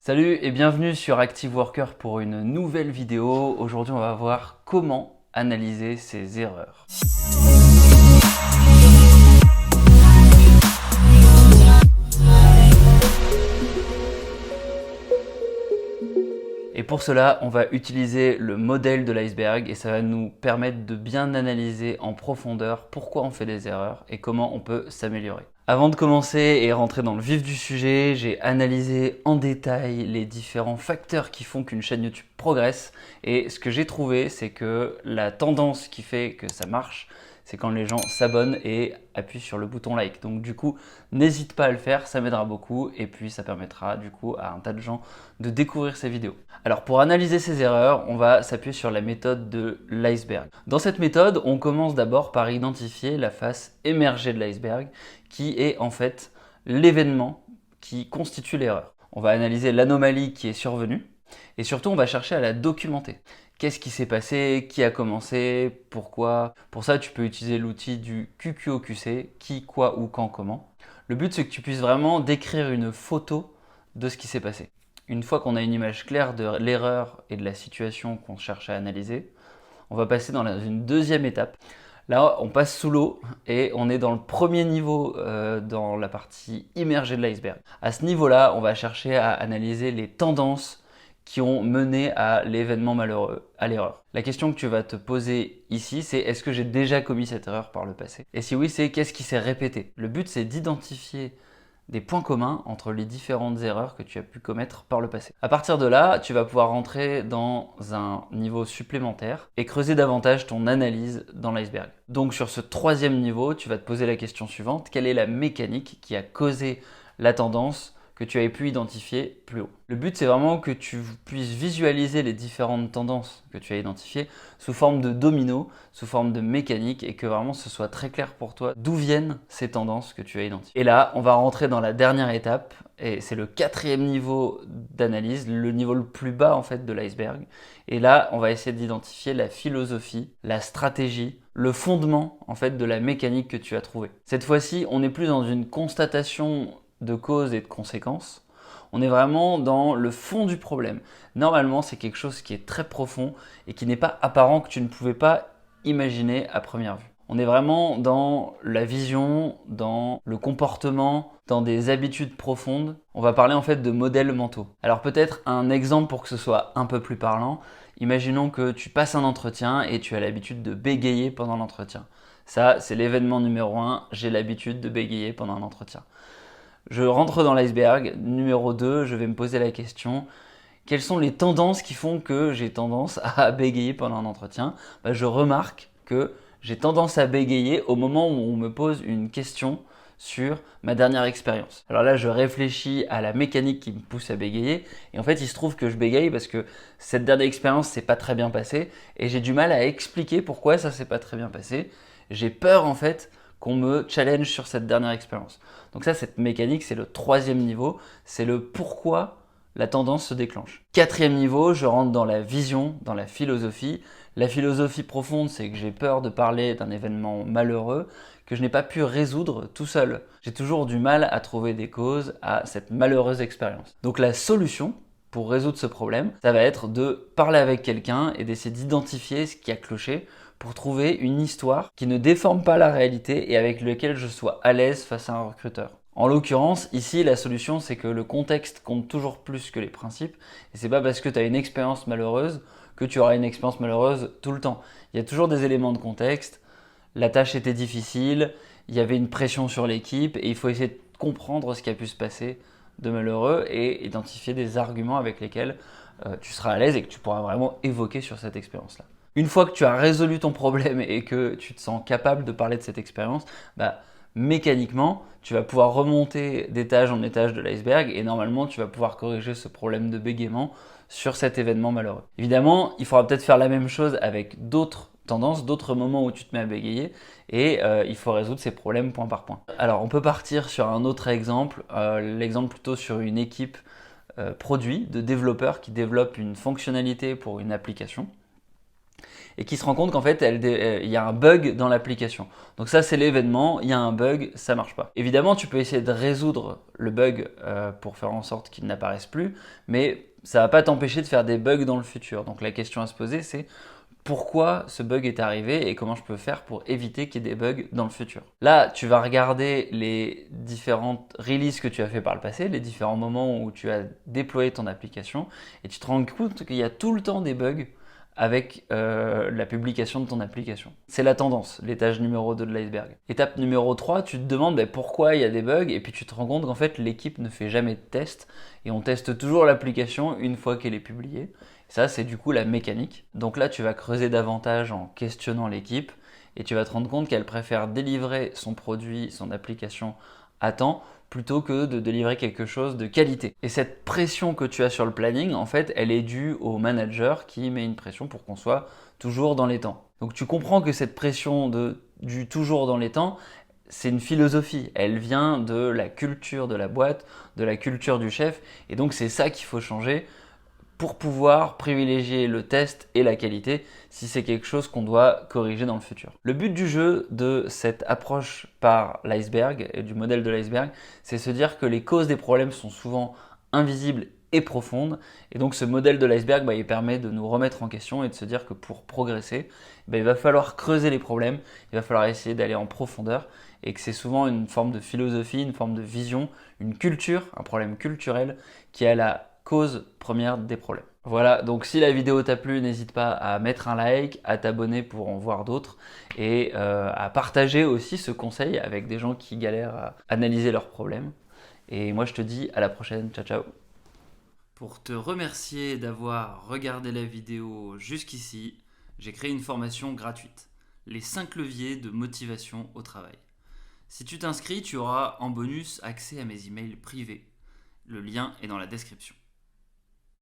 Salut et bienvenue sur Active Worker pour une nouvelle vidéo. Aujourd'hui, on va voir comment analyser ces erreurs. Et pour cela, on va utiliser le modèle de l'iceberg et ça va nous permettre de bien analyser en profondeur pourquoi on fait des erreurs et comment on peut s'améliorer. Avant de commencer et rentrer dans le vif du sujet, j'ai analysé en détail les différents facteurs qui font qu'une chaîne YouTube progresse et ce que j'ai trouvé, c'est que la tendance qui fait que ça marche, c'est quand les gens s'abonnent et appuient sur le bouton like. Donc du coup, n'hésite pas à le faire, ça m'aidera beaucoup et puis ça permettra du coup à un tas de gens de découvrir ces vidéos. Alors pour analyser ces erreurs, on va s'appuyer sur la méthode de l'iceberg. Dans cette méthode, on commence d'abord par identifier la face émergée de l'iceberg qui est en fait l'événement qui constitue l'erreur. On va analyser l'anomalie qui est survenue et surtout on va chercher à la documenter. Qu'est-ce qui s'est passé? Qui a commencé? Pourquoi? Pour ça, tu peux utiliser l'outil du QQOQC, qui, quoi, où, quand, comment. Le but, c'est que tu puisses vraiment décrire une photo de ce qui s'est passé. Une fois qu'on a une image claire de l'erreur et de la situation qu'on cherche à analyser, on va passer dans une deuxième étape. Là, on passe sous l'eau et on est dans le premier niveau, dans la partie immergée de l'iceberg. À ce niveau-là, on va chercher à analyser les tendances qui ont mené à l'événement malheureux, à l'erreur. La question que tu vas te poser ici, c'est est-ce que j'ai déjà commis cette erreur par le passé? Et si oui, c'est qu'est-ce qui s'est répété? Le but, c'est d'identifier des points communs entre les différentes erreurs que tu as pu commettre par le passé. À partir de là, tu vas pouvoir rentrer dans un niveau supplémentaire et creuser davantage ton analyse dans l'iceberg. Donc sur ce troisième niveau, tu vas te poser la question suivante, quelle est la mécanique qui a causé la tendance que tu avais pu identifier plus haut. Le but, c'est vraiment que tu puisses visualiser les différentes tendances que tu as identifiées sous forme de domino, sous forme de mécanique et que vraiment ce soit très clair pour toi d'où viennent ces tendances que tu as identifiées. Et là, on va rentrer dans la dernière étape et c'est le quatrième niveau d'analyse, le niveau le plus bas en fait de l'iceberg. Et là, on va essayer d'identifier la philosophie, la stratégie, le fondement en fait de la mécanique que tu as trouvée. Cette fois-ci, on n'est plus dans une constatation de causes et de conséquences, on est vraiment dans le fond du problème. Normalement, c'est quelque chose qui est très profond et qui n'est pas apparent, que tu ne pouvais pas imaginer à première vue. On est vraiment dans la vision, dans le comportement, dans des habitudes profondes. On va parler en fait de modèles mentaux. Alors peut-être un exemple pour que ce soit un peu plus parlant. Imaginons que tu passes un entretien et tu as l'habitude de bégayer pendant l'entretien. Ça, c'est l'événement numéro 1, j'ai l'habitude de bégayer pendant un entretien. Je rentre dans l'iceberg. Numéro 2, je vais me poser la question, quelles sont les tendances qui font que j'ai tendance à bégayer pendant un entretien? Je remarque que j'ai tendance à bégayer au moment où on me pose une question sur ma dernière expérience. Alors là, je réfléchis à la mécanique qui me pousse à bégayer et en fait, il se trouve que je bégaye parce que cette dernière expérience s'est pas très bien passée et j'ai du mal à expliquer pourquoi ça s'est pas très bien passé. J'ai peur en fait qu'on me challenge sur cette dernière expérience. Donc ça, cette mécanique, c'est le troisième niveau, c'est le pourquoi la tendance se déclenche. Quatrième niveau, je rentre dans la vision, dans la philosophie. La philosophie profonde, c'est que j'ai peur de parler d'un événement malheureux que je n'ai pas pu résoudre tout seul. J'ai toujours du mal à trouver des causes à cette malheureuse expérience. Donc la solution pour résoudre ce problème, ça va être de parler avec quelqu'un et d'essayer d'identifier ce qui a cloché pour trouver une histoire qui ne déforme pas la réalité et avec laquelle je sois à l'aise face à un recruteur. En l'occurrence, ici, la solution, c'est que le contexte compte toujours plus que les principes. Et c'est pas parce que tu as une expérience malheureuse que tu auras une expérience malheureuse tout le temps. Il y a toujours des éléments de contexte. La tâche était difficile, il y avait une pression sur l'équipe et il faut essayer de comprendre ce qui a pu se passer de malheureux et identifier des arguments avec lesquels tu seras à l'aise et que tu pourras vraiment évoquer sur cette expérience-là. Une fois que tu as résolu ton problème et que tu te sens capable de parler de cette expérience, mécaniquement, tu vas pouvoir remonter d'étage en étage de l'iceberg et normalement, tu vas pouvoir corriger ce problème de bégaiement sur cet événement malheureux. Évidemment, il faudra peut-être faire la même chose avec d'autres tendances, d'autres moments où tu te mets à bégayer et il faut résoudre ces problèmes point par point. Alors, on peut partir sur un autre exemple, l'exemple plutôt sur une équipe produit de développeurs qui développent une fonctionnalité pour une application. et qui se rend compte qu'en fait il y a un bug dans l'application. Donc ça c'est l'événement, il y a un bug, ça marche pas. Évidemment tu peux essayer de résoudre le bug pour faire en sorte qu'il n'apparaisse plus, mais ça va pas t'empêcher de faire des bugs dans le futur. Donc la question à se poser c'est pourquoi ce bug est arrivé et comment je peux faire pour éviter qu'il y ait des bugs dans le futur. Là, tu vas regarder les différentes releases que tu as fait par le passé, les différents moments où tu as déployé ton application et tu te rends compte qu'il y a tout le temps des bugs avec la publication de ton application. C'est la tendance, l'étage numéro 2 de l'iceberg. Étape numéro 3, tu te demandes pourquoi il y a des bugs et puis tu te rends compte qu'en fait l'équipe ne fait jamais de test et on teste toujours l'application une fois qu'elle est publiée. Ça, c'est du coup la mécanique. Donc là, tu vas creuser davantage en questionnant l'équipe et tu vas te rendre compte qu'elle préfère délivrer son produit, son application à temps plutôt que de délivrer quelque chose de qualité. Et cette pression que tu as sur le planning, en fait, elle est due au manager qui met une pression pour qu'on soit toujours dans les temps. Donc tu comprends que cette pression du toujours dans les temps, c'est une philosophie. Elle vient de la culture de la boîte, de la culture du chef. Et donc c'est ça qu'il faut changer pour pouvoir privilégier le test et la qualité si c'est quelque chose qu'on doit corriger dans le futur. Le but du jeu de cette approche par l'iceberg et du modèle de l'iceberg, c'est se dire que les causes des problèmes sont souvent invisibles et profondes. Et donc ce modèle de l'iceberg, il permet de nous remettre en question et de se dire que pour progresser, il va falloir creuser les problèmes, il va falloir essayer d'aller en profondeur et que c'est souvent une forme de philosophie, une forme de vision, une culture, un problème culturel qui est à la cause première des problèmes. Voilà, donc si la vidéo t'a plu, n'hésite pas à mettre un like, à t'abonner pour en voir d'autres et à partager aussi ce conseil avec des gens qui galèrent à analyser leurs problèmes. Et moi je te dis à la prochaine, ciao ciao. Pour te remercier d'avoir regardé la vidéo jusqu'ici, j'ai créé une formation gratuite, les 5 leviers de motivation au travail. Si tu t'inscris, tu auras en bonus accès à mes emails privés. Le lien est dans la description.